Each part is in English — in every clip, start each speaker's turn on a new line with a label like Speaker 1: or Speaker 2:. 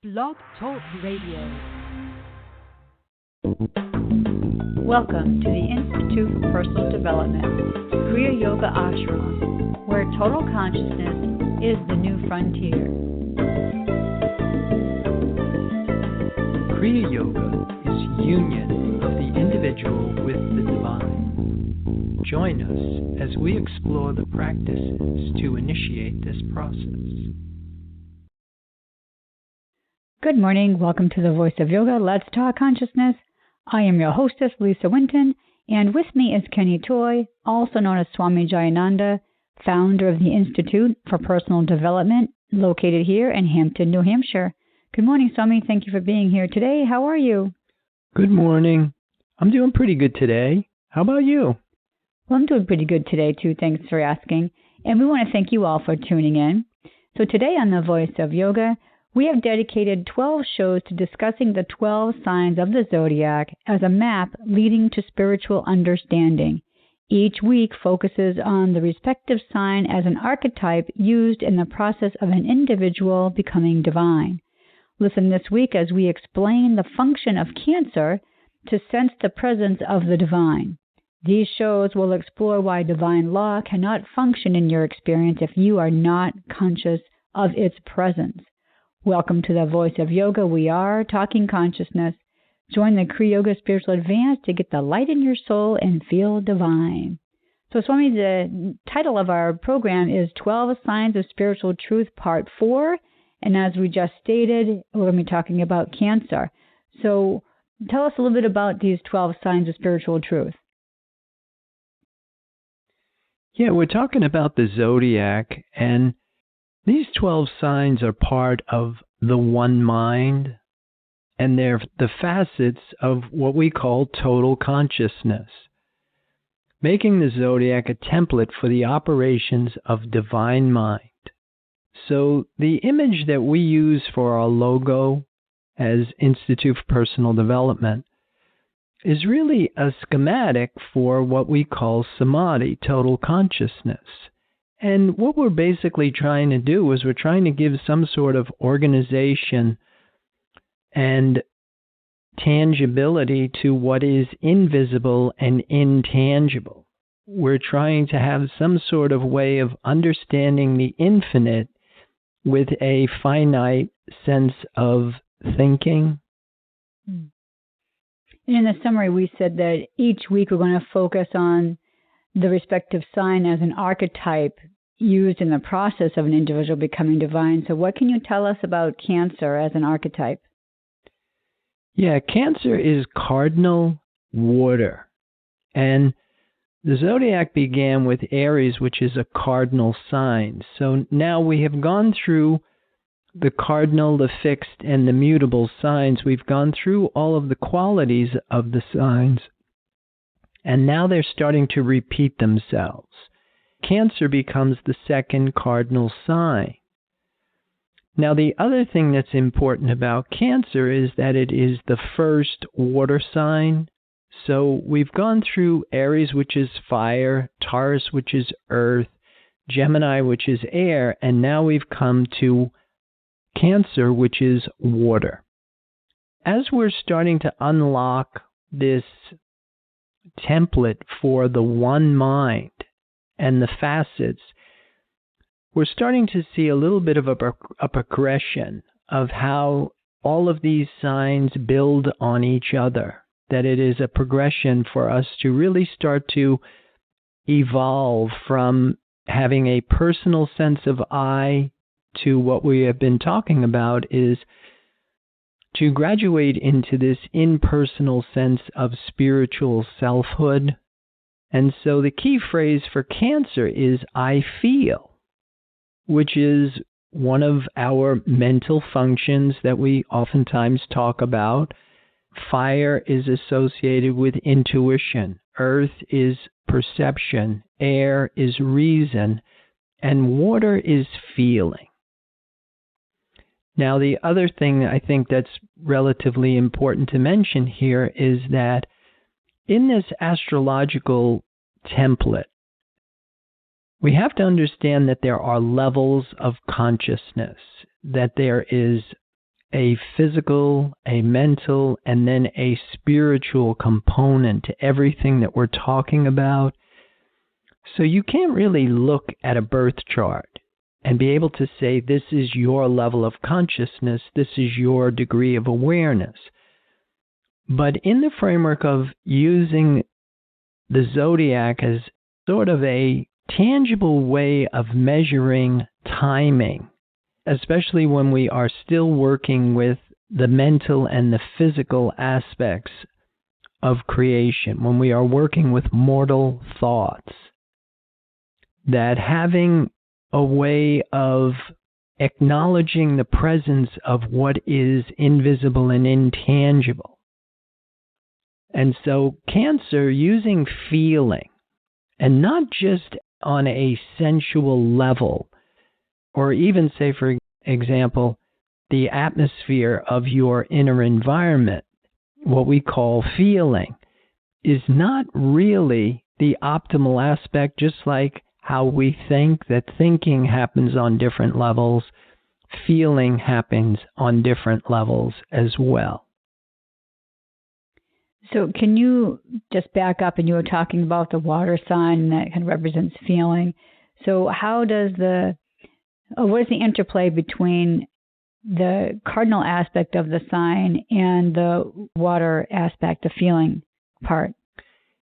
Speaker 1: Blog Talk Radio.
Speaker 2: Welcome to the Institute for Personal Development, Kriya Yoga Ashram, where total consciousness is the new frontier.
Speaker 3: Kriya Yoga is union of the individual with the divine. Join us as we explore the practices to initiate this process.
Speaker 2: Good morning. Welcome to the Voice of Yoga. Let's Talk Consciousness. I am your hostess, Lisa Winton, and with me is Kenny Toy, also known as Swami Jayananda, founder of the Institute for Personal Development, located here in Hampton, New Hampshire. Good morning, Swami. Thank you for being here today. How are you?
Speaker 3: Good morning. I'm doing pretty good today. How about you?
Speaker 2: Well, I'm doing pretty good today, too. Thanks for asking. And we want to thank you all for tuning in. So today on the Voice of Yoga, we have dedicated 12 shows to discussing the 12 signs of the Zodiac as a map leading to spiritual understanding. Each week focuses on the respective sign as an archetype used in the process of an individual becoming divine. Listen this week as we explain the function of Cancer to sense the presence of the divine. These shows will explore why divine law cannot function in your experience if you are not conscious of its presence. Welcome to the Voice of Yoga. We are talking consciousness. Join the Kriya Yoga Spiritual Advance to get the light in your soul and feel divine. So, Swami, the title of our program is 12 Signs of Spiritual Truth, Part 4. And as we just stated, we're going to be talking about Cancer. So, tell us a little bit about these 12 signs of spiritual truth.
Speaker 3: Yeah, we're talking about the Zodiac, and these 12 signs are part of the one mind, and they're the facets of what we call total consciousness, making the Zodiac a template for the operations of divine mind. So the image that we use for our logo as Institute for Personal Development is really a schematic for what we call samadhi, total consciousness. And what we're basically trying to do is we're trying to give some sort of organization and tangibility to what is invisible and intangible. We're trying to have some sort of way of understanding the infinite with a finite sense of thinking.
Speaker 2: In the summary, we said that each week we're going to focus on the respective sign as an archetype used in the process of an individual becoming divine. So what can you tell us about Cancer as an archetype?
Speaker 3: Yeah, Cancer is cardinal water. And the Zodiac began with Aries, which is a cardinal sign. So now we have gone through the cardinal, the fixed, and the mutable signs. We've gone through all of the qualities of the signs. And now they're starting to repeat themselves. Cancer becomes the second cardinal sign. Now, the other thing that's important about Cancer is that it is the first water sign. So we've gone through Aries, which is fire, Taurus, which is earth, Gemini, which is air, and now we've come to Cancer, which is water. As we're starting to unlock this template for the one mind and the facets, we're starting to see a little bit of a progression of how all of these signs build on each other, that it is a progression for us to really start to evolve from having a personal sense of I to what we have been talking about is to graduate into this impersonal sense of spiritual selfhood. And so the key phrase for Cancer is I feel, which is one of our mental functions that we oftentimes talk about. Fire is associated with intuition. Earth is perception. Air is reason. And water is feeling. Now, the other thing I think that's relatively important to mention here is that in this astrological template, we have to understand that there are levels of consciousness, that there is a physical, a mental, and then a spiritual component to everything that we're talking about. So you can't really look at a birth chart and be able to say, this is your level of consciousness, this is your degree of awareness. But in the framework of using the Zodiac as sort of a tangible way of measuring timing, especially when we are still working with the mental and the physical aspects of creation, when we are working with mortal thoughts, that having a way of acknowledging the presence of what is invisible and intangible. And so Cancer, using feeling, and not just on a sensual level, or even, say, for example, the atmosphere of your inner environment, what we call feeling, is not really the optimal aspect, just like how we think that thinking happens on different levels, feeling happens on different levels as well.
Speaker 2: So can you just back up, and you were talking about the water sign that kind of represents feeling. So how does what is the interplay between the cardinal aspect of the sign and the water aspect, the feeling part?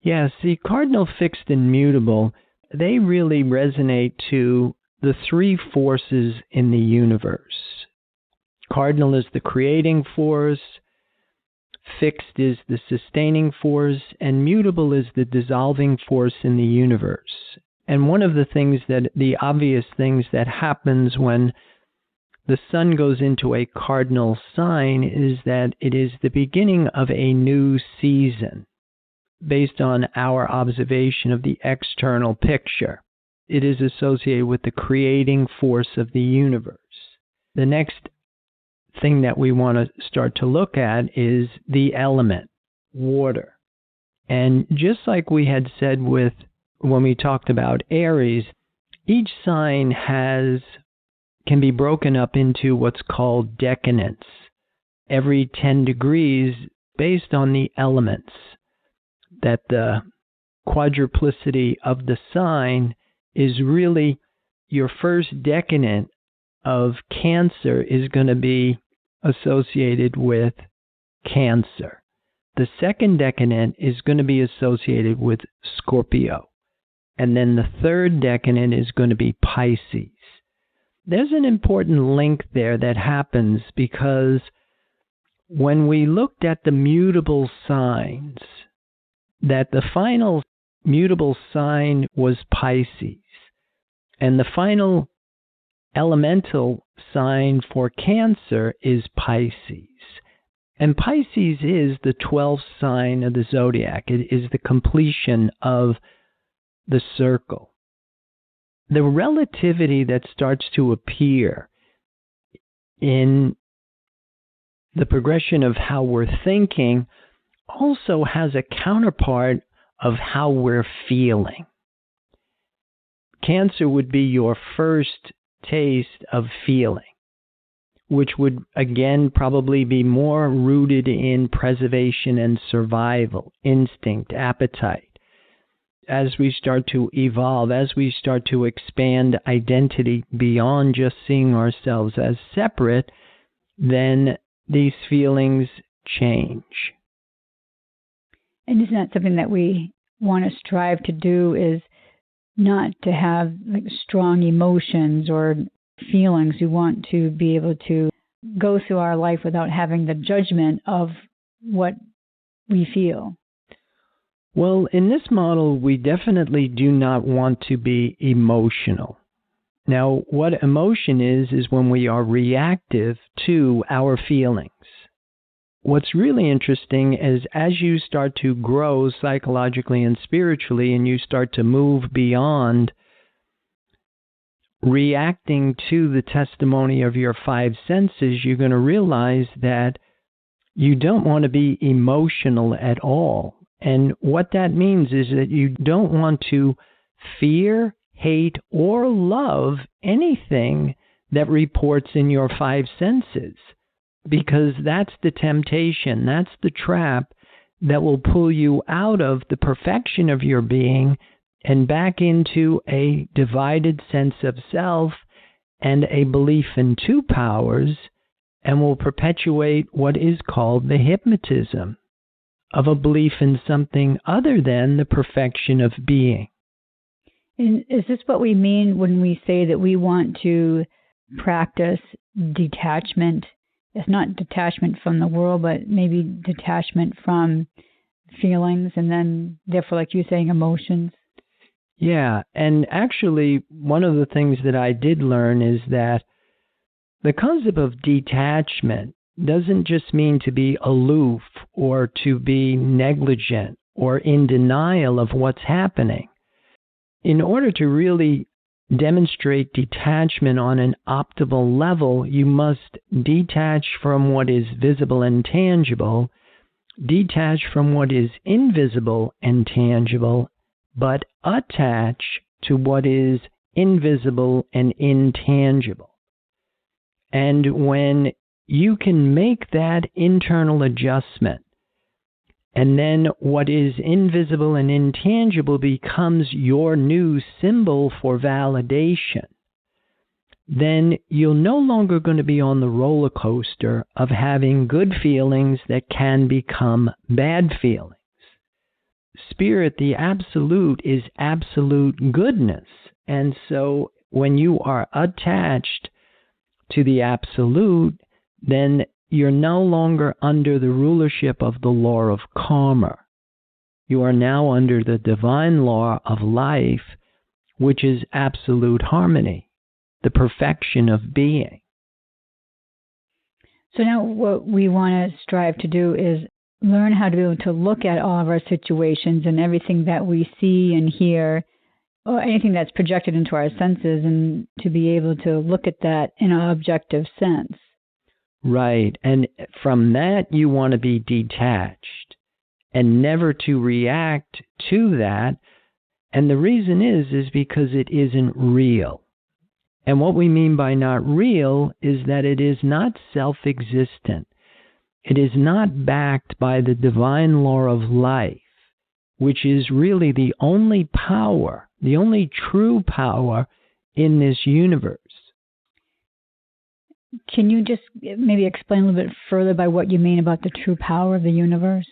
Speaker 3: Yeah, see, cardinal, fixed, and mutable, they really resonate to the three forces in the universe. Cardinal is the creating force, fixed is the sustaining force, and mutable is the dissolving force in the universe. And one of the obvious things that happens when the sun goes into a cardinal sign is that it is the beginning of a new season based on our observation of the external picture. It is associated with the creating force of the universe. The next thing that we want to start to look at is the element, water. And just like we had said when we talked about Aries, each sign can be broken up into what's called decadence, every 10 degrees based on the elements, that the quadruplicity of the sign is really your first decadent of Cancer is going to be associated with Cancer. The second decadent is going to be associated with Scorpio. And then the third decadent is going to be Pisces. There's an important link there that happens because when we looked at the mutable signs, that the final mutable sign was Pisces, and the final elemental sign for Cancer is Pisces. And Pisces is the 12th sign of the Zodiac. It is the completion of the circle. The relativity that starts to appear in the progression of how we're thinking also has a counterpart of how we're feeling. Cancer would be your first taste of feeling, which would again probably be more rooted in preservation and survival, instinct, appetite. As we start to evolve, as we start to expand identity beyond just seeing ourselves as separate, then these feelings change.
Speaker 2: And isn't that something that we want to strive to do, is not to have strong emotions or feelings? We want to be able to go through our life without having the judgment of what we feel.
Speaker 3: Well, in this model, we definitely do not want to be emotional. Now, what emotion is when we are reactive to our feelings. What's really interesting is as you start to grow psychologically and spiritually, and you start to move beyond reacting to the testimony of your five senses, you're going to realize that you don't want to be emotional at all. And what that means is that you don't want to fear, hate, or love anything that reports in your five senses. because that's the temptation, that's the trap that will pull you out of the perfection of your being and back into a divided sense of self and a belief in two powers, and will perpetuate what is called the hypnotism of a belief in something other than the perfection of being.
Speaker 2: And is this what we mean when we say that we want to practice detachment? It's not detachment from the world, but maybe detachment from feelings and then, therefore, like you're saying, emotions.
Speaker 3: Yeah, and actually, one of the things that I did learn is that the concept of detachment doesn't just mean to be aloof or to be negligent or in denial of what's happening. In order to really demonstrate detachment on an optimal level, you must detach from what is visible and tangible, detach from what is invisible and tangible, but attach to what is invisible and intangible. And when you can make that internal adjustment, and then what is invisible and intangible becomes your new symbol for validation, then you're no longer going to be on the roller coaster of having good feelings that can become bad feelings. Spirit, the absolute, is absolute goodness. And so when you are attached to the absolute, then you're no longer under the rulership of the law of karma. You are now under the divine law of life, which is absolute harmony, the perfection of being.
Speaker 2: So now what we want to strive to do is learn how to be able to look at all of our situations and everything that we see and hear, or anything that's projected into our senses, and to be able to look at that in an objective sense.
Speaker 3: Right. And from that, you want to be detached and never to react to that. And the reason is because it isn't real. And what we mean by not real is that it is not self-existent. It is not backed by the divine law of life, which is really the only power, the only true power in this universe.
Speaker 2: Can you just maybe explain a little bit further by what you mean about the true power of the universe?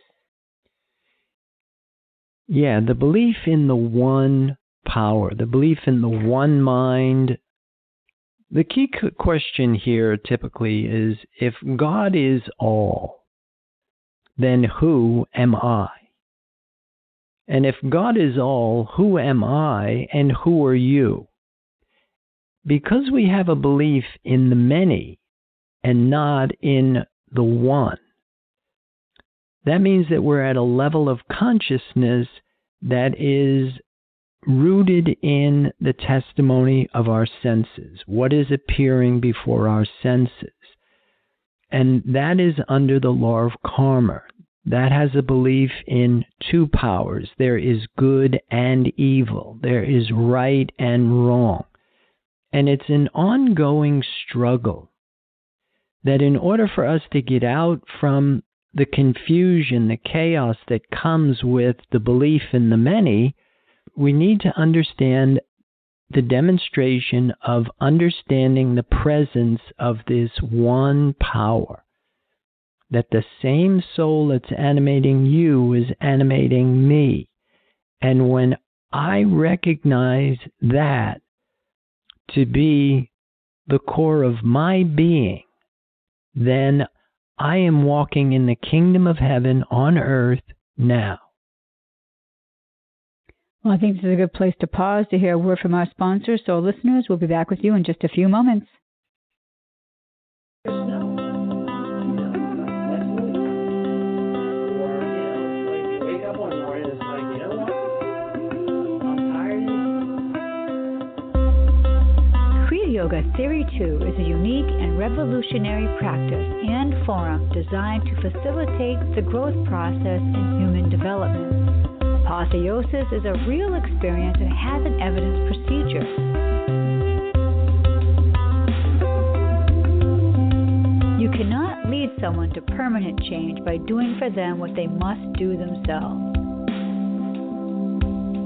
Speaker 3: Yeah, the belief in the one power, the belief in the one mind. The key question here typically is, if God is all, then who am I? And if God is all, who am I and who are you? Because we have a belief in the many and not in the one, that means that we're at a level of consciousness that is rooted in the testimony of our senses, what is appearing before our senses. And that is under the law of karma. That has a belief in two powers. There is good and evil. There is right and wrong. And it's an ongoing struggle that in order for us to get out from the confusion, the chaos that comes with the belief in the many, we need to understand the demonstration of understanding the presence of this one power. That the same soul that's animating you is animating me. And when I recognize that to be the core of my being, then I am walking in the kingdom of heaven on earth now.
Speaker 2: Well, I think this is a good place to pause to hear a word from our sponsors. So, listeners, we'll be back with you in just a few moments. Kriya Yoga Theory 2 is a unique and revolutionary practice and forum designed to facilitate the growth process in human development. Apotheosis is a real experience and has an evidence procedure. You cannot lead someone to permanent change by doing for them what they must do themselves.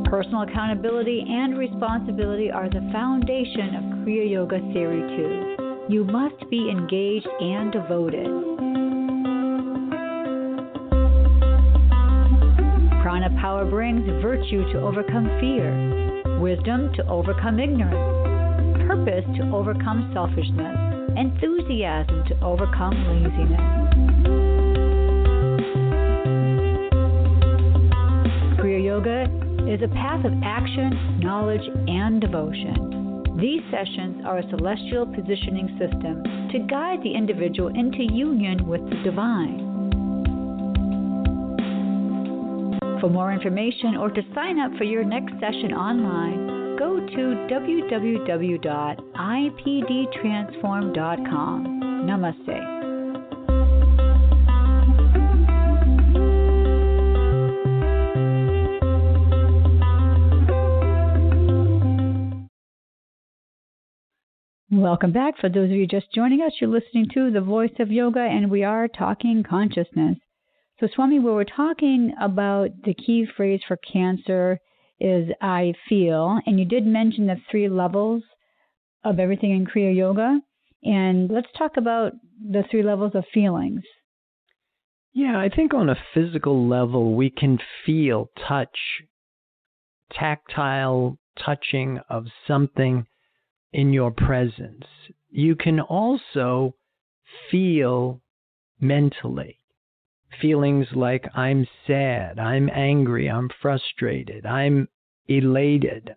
Speaker 2: Personal accountability and responsibility are the foundation of Kriya Yoga Theory 2. You must be engaged and devoted. Prana power brings virtue to overcome fear, wisdom to overcome ignorance, purpose to overcome selfishness, enthusiasm to overcome laziness. Kriya Yoga is a path of action, knowledge, and devotion. These sessions are a celestial positioning system to guide the individual into union with the divine. For more information or to sign up for your next session online, go to www.ipdtransform.com. Namaste. Welcome back. For those of you just joining us, you're listening to The Voice of Yoga, and we are talking consciousness. So, Swami, we were talking about the key phrase for Cancer is I feel, and you did mention the 3 levels of everything in Kriya Yoga. And let's talk about the 3 levels of feelings.
Speaker 3: Yeah, I think on a physical level, we can feel touch, tactile touching of something in your presence. You can also feel mentally. Feelings like I'm sad, I'm angry, I'm frustrated, I'm elated,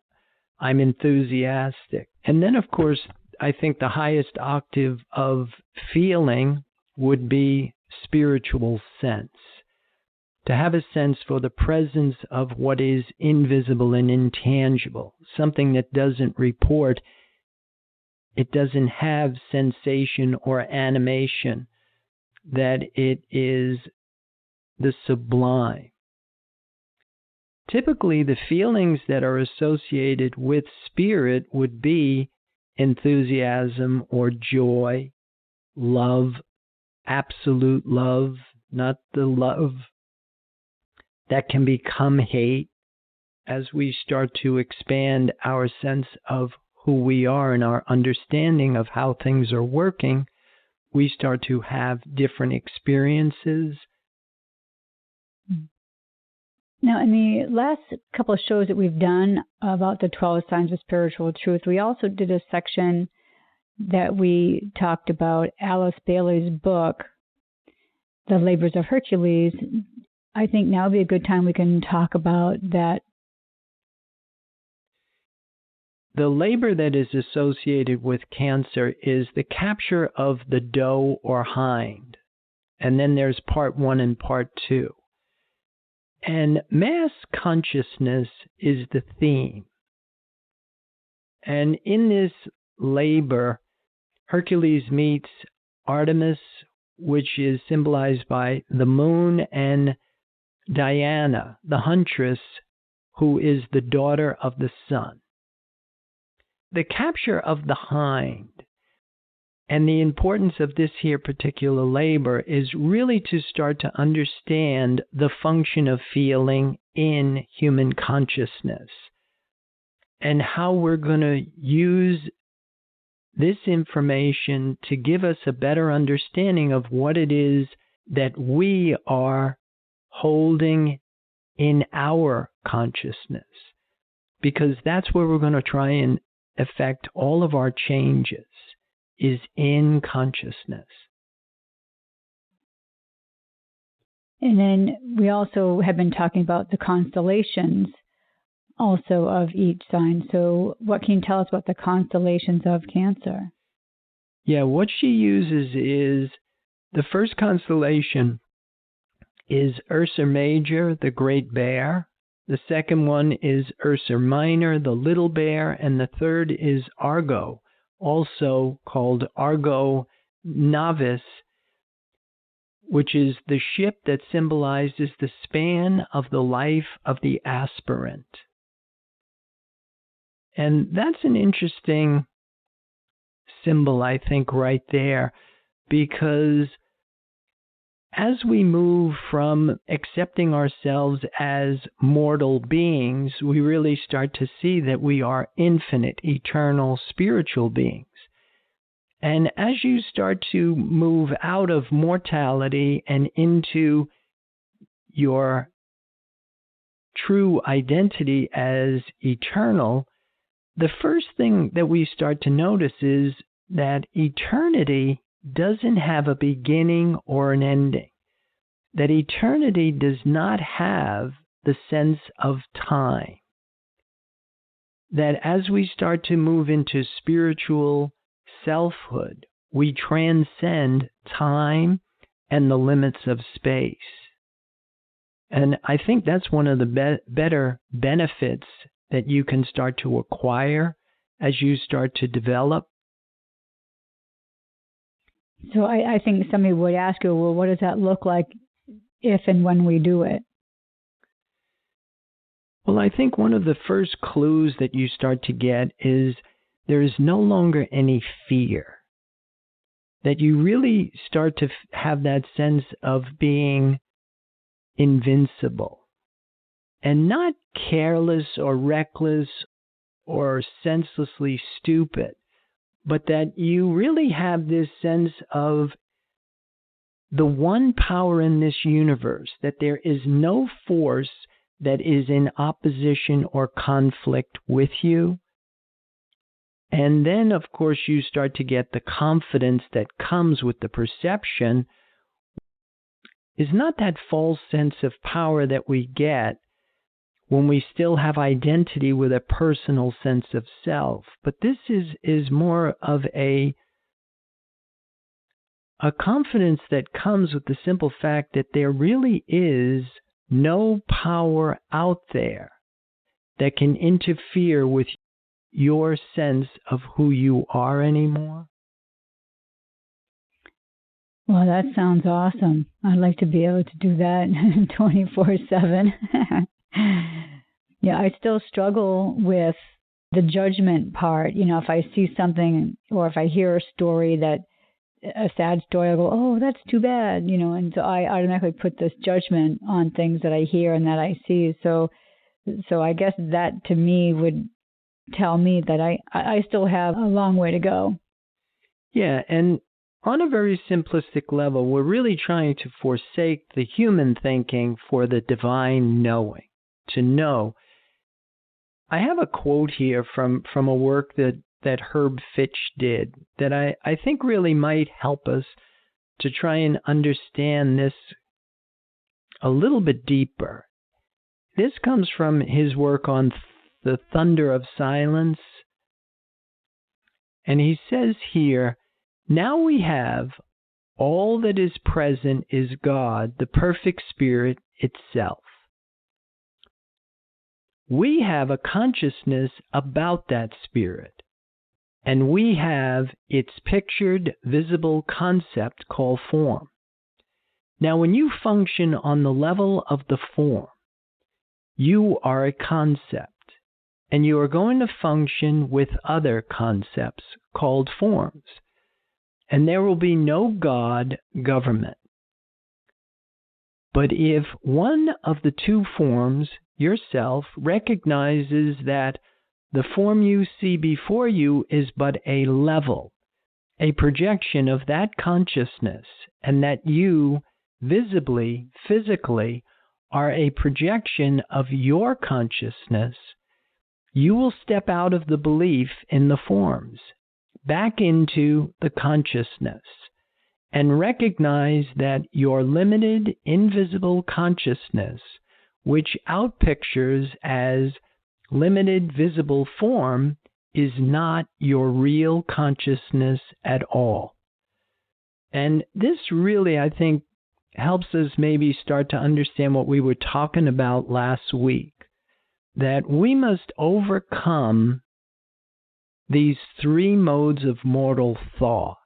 Speaker 3: I'm enthusiastic. And then, of course, I think the highest octave of feeling would be spiritual sense. To have a sense for the presence of what is invisible and intangible, something that doesn't report, it doesn't have sensation or animation, that it is the sublime. Typically, the feelings that are associated with spirit would be enthusiasm or joy, love, absolute love, not the love that can become hate. As we start to expand our sense of who we are and our understanding of how things are working, we start to have different experiences.
Speaker 2: Now, in the last couple of shows that we've done about the 12 signs of spiritual truth, we also did a section that we talked about Alice Bailey's book, The Labors of Hercules. I think now would be a good time we can talk about that.
Speaker 3: The labor that is associated with Cancer is the capture of the doe or hind. And then there's part 1 and part 2. And mass consciousness is the theme. And in this labor, Hercules meets Artemis, which is symbolized by the moon, and Diana, the huntress, who is the daughter of the sun. The capture of the hind and the importance of this here particular labor is really to start to understand the function of feeling in human consciousness and how we're going to use this information to give us a better understanding of what it is that we are holding in our consciousness, because that's where we're going to try and affect all of our changes, is in consciousness.
Speaker 2: And then we also have been talking about the constellations also of each sign. So what can you tell us about the constellations of Cancer?
Speaker 3: Yeah, what she uses is the first constellation is Ursa Major, the Great Bear. The second one is Ursa Minor, the Little Bear. And the third is Argo, also called Argo Navis, which is the ship that symbolizes the span of the life of the aspirant. And that's an interesting symbol, I think, right there, because as we move from accepting ourselves as mortal beings, we really start to see that we are infinite, eternal, spiritual beings. And as you start to move out of mortality and into your true identity as eternal, the first thing that we start to notice is that eternity doesn't have a beginning or an ending. That eternity does not have the sense of time. That as we start to move into spiritual selfhood, we transcend time and the limits of space. And I think that's one of the better benefits that you can start to acquire as you start to develop.
Speaker 2: So I think somebody would ask you, well, what does that look like if and when we do it?
Speaker 3: Well, I think one of the first clues that you start to get is there is no longer any fear. That you really start to have that sense of being invincible. And not careless or reckless or senselessly stupid, but that you really have this sense of the one power in this universe, that there is no force that is in opposition or conflict with you. And then, of course, you start to get the confidence that comes with the perception is not that false sense of power that we get when we still have identity with a personal sense of self. But this is more of a confidence that comes with the simple fact that there really is no power out there that can interfere with your sense of who you are anymore.
Speaker 2: Well, that sounds awesome. I'd like to be able to do that 24/7. Yeah, I still struggle with the judgment part. You know, if I see something or if I hear a story a sad story, I go, oh, that's too bad, you know, and so I automatically put this judgment on things that I hear and that I see. So I guess that to me would tell me that I still have a long way to go.
Speaker 3: Yeah, and on a very simplistic level, we're really trying to forsake the human thinking for the divine knowing, to know. I have a quote here from a work that Herb Fitch did that I think really might help us to try and understand this a little bit deeper. This comes from his work on the thunder of silence. And he says here, now we have all that is present is God, the perfect spirit itself. We have a consciousness about that spirit, and we have its pictured, visible concept called form. Now, when you function on the level of the form, you are a concept, and you are going to function with other concepts called forms, and there will be no God government. But if one of the two forms, yourself, recognizes that the form you see before you is but a level, a projection of that consciousness, and that you, visibly, physically, are a projection of your consciousness, you will step out of the belief in the forms, back into the consciousness, and recognize that your limited, invisible consciousness, which outpictures as limited, visible form, is not your real consciousness at all. And this really, I think, helps us maybe start to understand what we were talking about last week, that we must overcome these three modes of mortal thought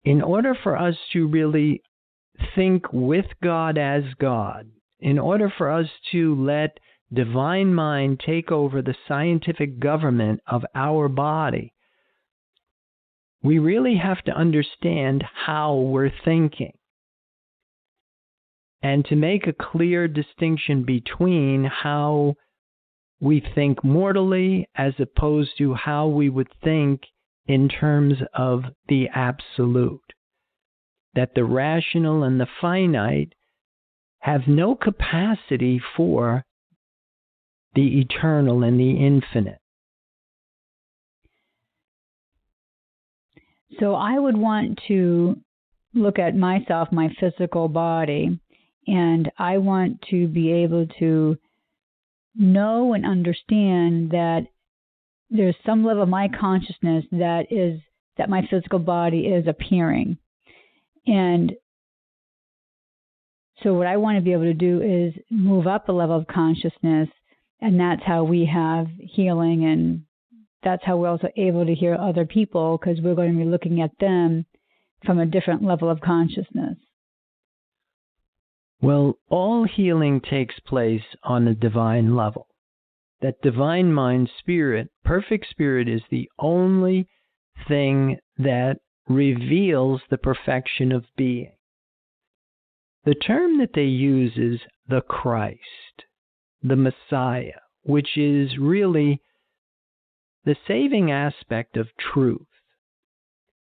Speaker 3: in order for us to really think with God as God, in order for us to let divine mind take over the scientific government of our body. we really have to understand how we're thinking. And to make a clear distinction between how we think mortally as opposed to how we would think in terms of the absolute. That the rational and the finite have no capacity for the eternal and the infinite.
Speaker 2: So I would want to look at myself, my physical body, and I want to be able to know and understand that there's some level of my consciousness that my physical body is appearing. And so what I want to be able to do is move up a level of consciousness, and that's how we have healing, and that's how we're also able to hear other people, because we're going to be looking at them from a different level of consciousness.
Speaker 3: Well, all healing takes place on a divine level. That divine mind spirit, perfect spirit, is the only thing that reveals the perfection of being. The term that they use is the Christ, the Messiah, which is really the saving aspect of truth.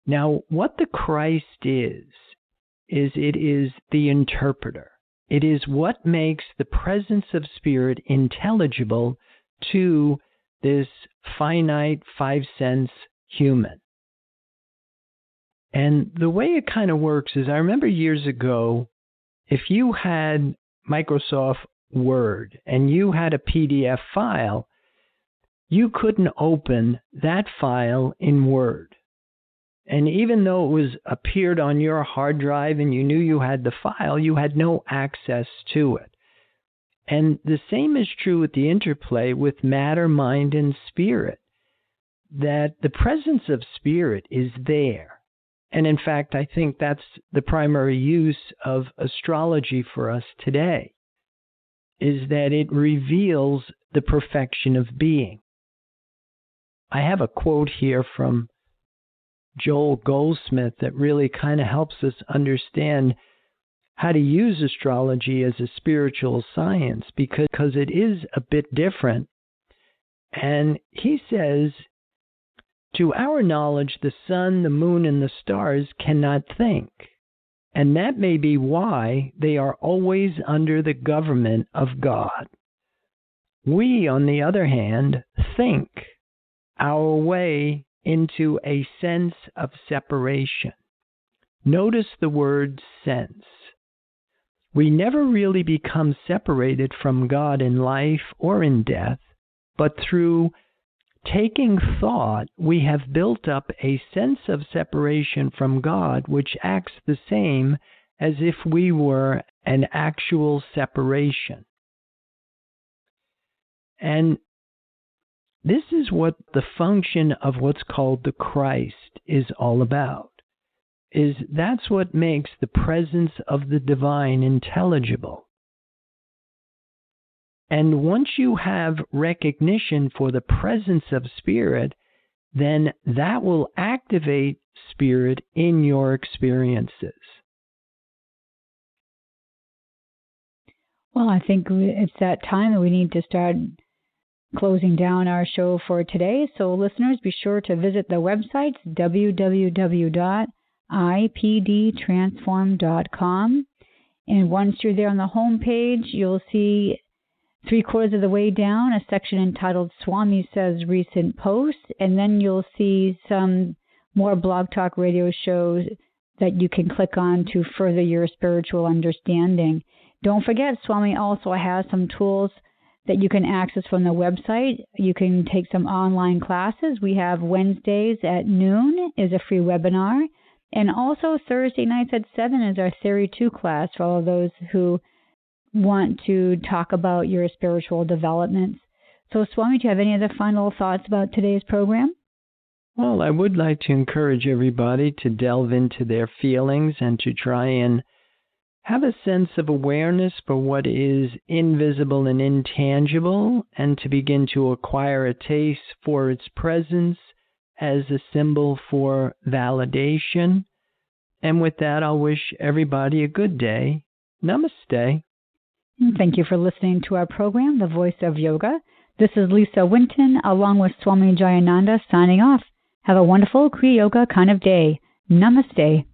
Speaker 3: Now, what the Christ is it is the interpreter. It is what makes the presence of spirit intelligible to this finite, five-sense human. And the way it kind of works is, I remember years ago, if you had Microsoft Word and you had a PDF file, you couldn't open that file in Word. And even though it was appeared on your hard drive and you knew you had the file, you had no access to it. And the same is true with the interplay with matter, mind, and spirit, that the presence of spirit is there. And in fact, I think that's the primary use of astrology for us today, is that it reveals the perfection of being. I have a quote here from Joel Goldsmith that really kind of helps us understand how to use astrology as a spiritual science, because it is a bit different. And he says, to our knowledge, the sun, the moon, and the stars cannot think. And that may be why they are always under the government of God. We, on the other hand, think our way into a sense of separation. Notice the word sense. We never really become separated from God in life or in death, but through taking thought, we have built up a sense of separation from God, which acts the same as if we were an actual separation. And this is what the function of what's called the Christ is all about. That's what makes the presence of the divine intelligible. And once you have recognition for the presence of spirit, then that will activate spirit in your experiences.
Speaker 2: Well, I think it's that time that we need to start closing down our show for today. So listeners, be sure to visit the website, www.ipdtransform.com. And once you're there on the home page, you'll see 3/4 of the way down a section entitled Swami Says Recent Posts, and then you'll see some more Blog Talk Radio shows that you can click on to further your spiritual understanding. Don't forget, Swami also has some tools that you can access from the website. You can take some online classes. We have Wednesdays at noon is a free webinar, and also Thursday nights at 7 is our Theory 2 class for all of those who want to talk about your spiritual developments. So, Swami, do you have any other final thoughts about today's program?
Speaker 3: Well, I would like to encourage everybody to delve into their feelings and to try and have a sense of awareness for what is invisible and intangible, and to begin to acquire a taste for its presence as a symbol for validation. And with that, I'll wish everybody a good day. Namaste.
Speaker 2: Thank you for listening to our program, The Voice of Yoga. This is Lisa Winton, along with Swami Jayananda, signing off. Have a wonderful Kriya Yoga kind of day. Namaste.